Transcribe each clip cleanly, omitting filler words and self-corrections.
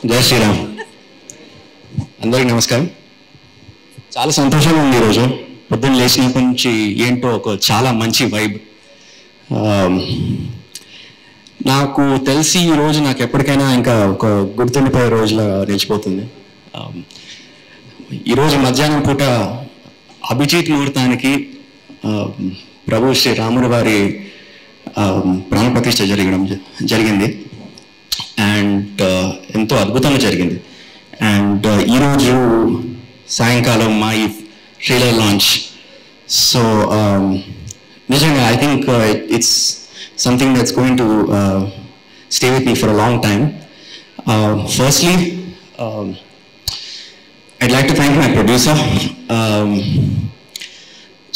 జై శ్రీరామ్. అందరికీ నమస్కారం. చాలా సంతోషంగా ఉంది ఈరోజు. పొద్దున్న లేచినప్పటి నుంచి ఏంటో ఒక చాలా మంచి వైబ్. నాకు తెలిసి ఈరోజు నాకు ఎప్పటికైనా ఇంకా ఒక గుర్తుండిపోయే రోజులా నిలిచిపోతుంది. ఈరోజు మధ్యాహ్నం పూట అభిజిత్ ముహూర్తానికి ప్రభు శ్రీ రాముడి వారి ప్రాణప్రతిష్ఠ జరిగింది. అండ్ ఎంతో అద్భుతంగా జరిగింది. అండ్ ఈరోజు సాయంకాలం మా ఈ ట్రైలర్ లాంచ్. సో నిజంగా I think it's something that's going to stay with me for a long time. Firstly I'd like to thank my producer,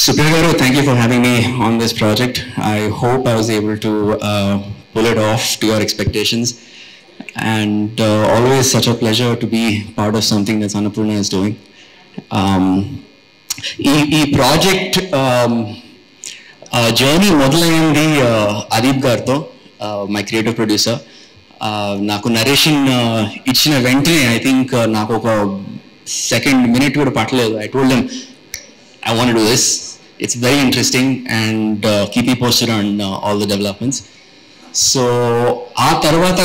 Supriya Garu. Thank you for having me on this project. I hope I was able to pull it off to your expectations. And always such a pleasure to be part of something that Annapurna is doing. This project journey మొదలైంది అదీప్ గారితో, my creative producer. నాకు narration ఇచ్చిన వెంటనే I think నాకు ఒక second minute కూడా పట్టలేదు. I told him I want to do this. It's very interesting and keep me posted on all the developments. So ఆ తర్వాత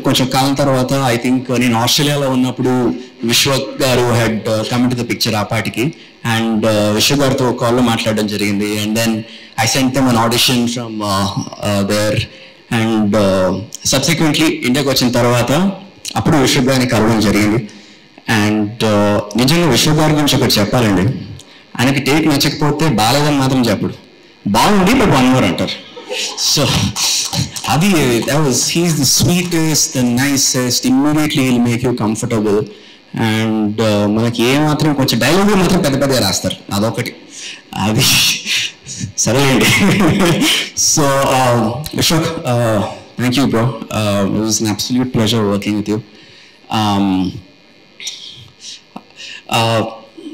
కొంచెం కాలం తర్వాత ఐ థింక్ నేను ఆస్ట్రేలియాలో ఉన్నప్పుడు Vishwa garu head come to the picture ఆ పాటికి. అండ్ విశ్వ గారితో కాల్లో మాట్లాడడం జరిగింది. And then I sent them an audition from there. And subsequently ఇండియాకి వచ్చిన తర్వాత అప్పుడు విశ్వ గారిని కలవడం జరిగింది. అండ్ నిజంగా విశ్వ గారి గురించి ఒకటి చెప్పాలండి. ఆయనకి టేక్ నచ్చకపోతే బాలేదని మాత్రం చెప్పడు, బాగుంది బట్ వన్ మోర్ అంటారు. సో అది he's the sweetest, the nicest. Immediately will make you comfortable. And మనకి ఏమాత్రం కొంచెం డైలాగ్ మాత్రం పెద్ద పెద్దగా రాస్తారు, అదొకటి. అది సరేలేండి. So Vishwak, thank you bro. It was an absolute pleasure working with you.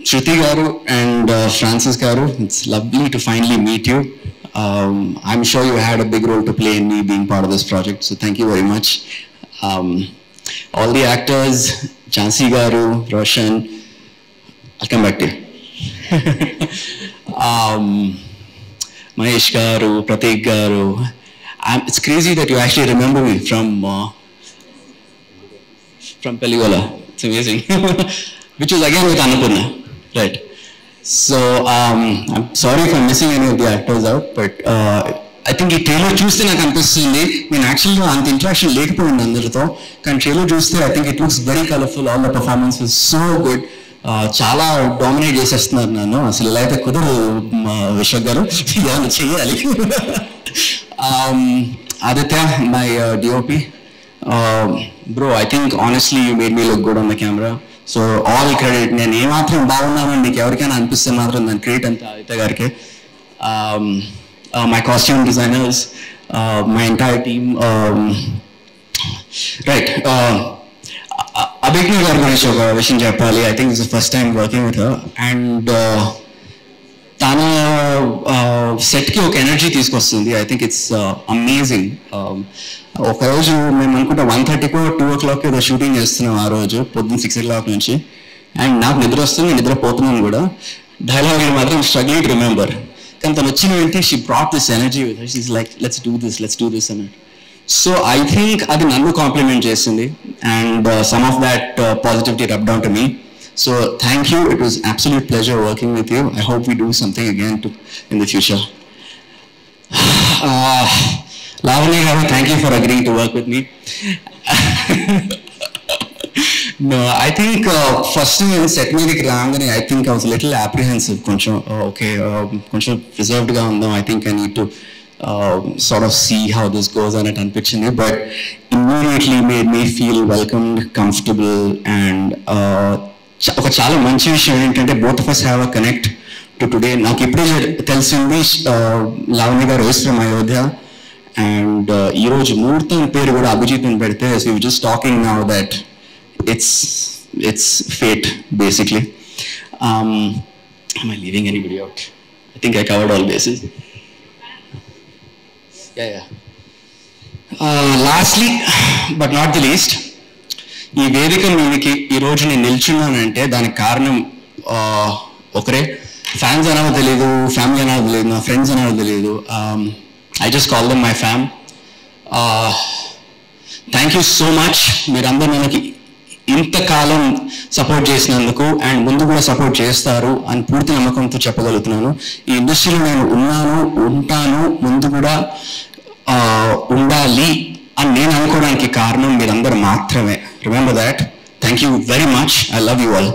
Shruti Garu and Francis Garu, it's lovely to finally meet you. I'm sure you had a big role to play in me being part of this project, so thank you very much. All the actors, Jhansi Garu, Roshan, I'll come back to you. Mahesh Garu, Prateek Garu. It's crazy that you actually remember me from Pelligola. It's amazing. Which was again with Annapurna, right? So I'm sorry if I'm missing any of the actors out, but I think ఈ trailer చూస్తే నాకు అనిపిస్తుంది నేను యాక్చువల్గా అంత interaction లేకపోయింది అందరితో, కానీ ట్రైలర్ చూస్తే I think it looks very colourful. All the performance is so good. చాలా డామినేట్ చేసేస్తున్నారు నన్ను. అసలు ఇలా అయితే కుదరదు విశ్వక్ గారు, ఏమైనా చెయ్యాలి. Aditya, my DOP, bro, I think honestly you made me look good on the camera. So all credit. నేను ఏమాత్రం బాగున్నానని నీకు ఎవరికైనా అనిపిస్తే మాత్రం దాని క్రెడిట్ అంతా ఆదిత్య గారికి. My costume designers, my entire team. Right, Abhigna గారి గురించి ఒక విషయం చెప్పాలి. I think it's the first time working with her. And తన సెట్కి ఒక ఎనర్జీ తీసుకొస్తుంది. I think it's amazing. ఒకరోజు మేము అనుకుంటా 1:30కో 2 o'clock ఏదో షూటింగ్ చేస్తున్నాం ఆ రోజు, పొద్దున్న 6 o'clock నుంచి. అండ్ నాకు నిద్ర వస్తుంది, నిద్రపోతున్నాను కూడా. డైలాగ్ మాత్రం స్ట్రగ్లింగ్ టు రిమెంబర్. కానీ తను వచ్చిన వెంటనే she brought this energy with her. She is like let's do this అన్నట్టు. సో ఐ థింక్ అది నన్ను కాంప్లిమెంట్ చేసింది. And some of that positivity rub down to me. So thank you. It was absolute pleasure working with you. I hope we do something again in the future. Lavanya Garu, thank you for agreeing to work with me. No, I think first thing in set meeting raangane I think I was a little apprehensive. Koncham okay, koncham reserved ga undam. I think I need to sort of see how this goes on it anpichindi, but immediately made me feel welcomed, comfortable, and ఒక చాలా మంచి విషయం ఏంటంటే both of us have a connect to today. నాకు ఇప్పుడే తెలిసింది లావణ్య గారు is from Ayodhya. And ఈరోజు ముహూర్తం పేరు కూడా అభిజిత్ అని పెడితే we were just talking now that it's fate basically. Am I leaving anybody out? I think I covered all bases. Yeah. Lastly but not the least, ఈ వేదిక మీదకి ఈరోజు నేను నిల్చున్నానంటే దానికి కారణం ఒకరే. ఫ్యాన్స్ అనాలో తెలియదు, ఫ్యామిలీ అనాలో తెలియదు, నా ఫ్రెండ్స్ అనాలో తెలియదు. I just call them my fam. Thank you so much. మీరందరూ మనకి ఇంతకాలం సపోర్ట్ చేసినందుకు అండ్ ముందు కూడా సపోర్ట్ చేస్తారు అని పూర్తి నమ్మకంతో చెప్పగలుగుతున్నాను. ఈ ఇండస్ట్రీలో నేను ఉంటాను, ముందు కూడా ఉండాలి అని నేను అనుకోవడానికి కారణం మీరందరూ మాత్రమే. Remember that. Thank you very much. I love you all.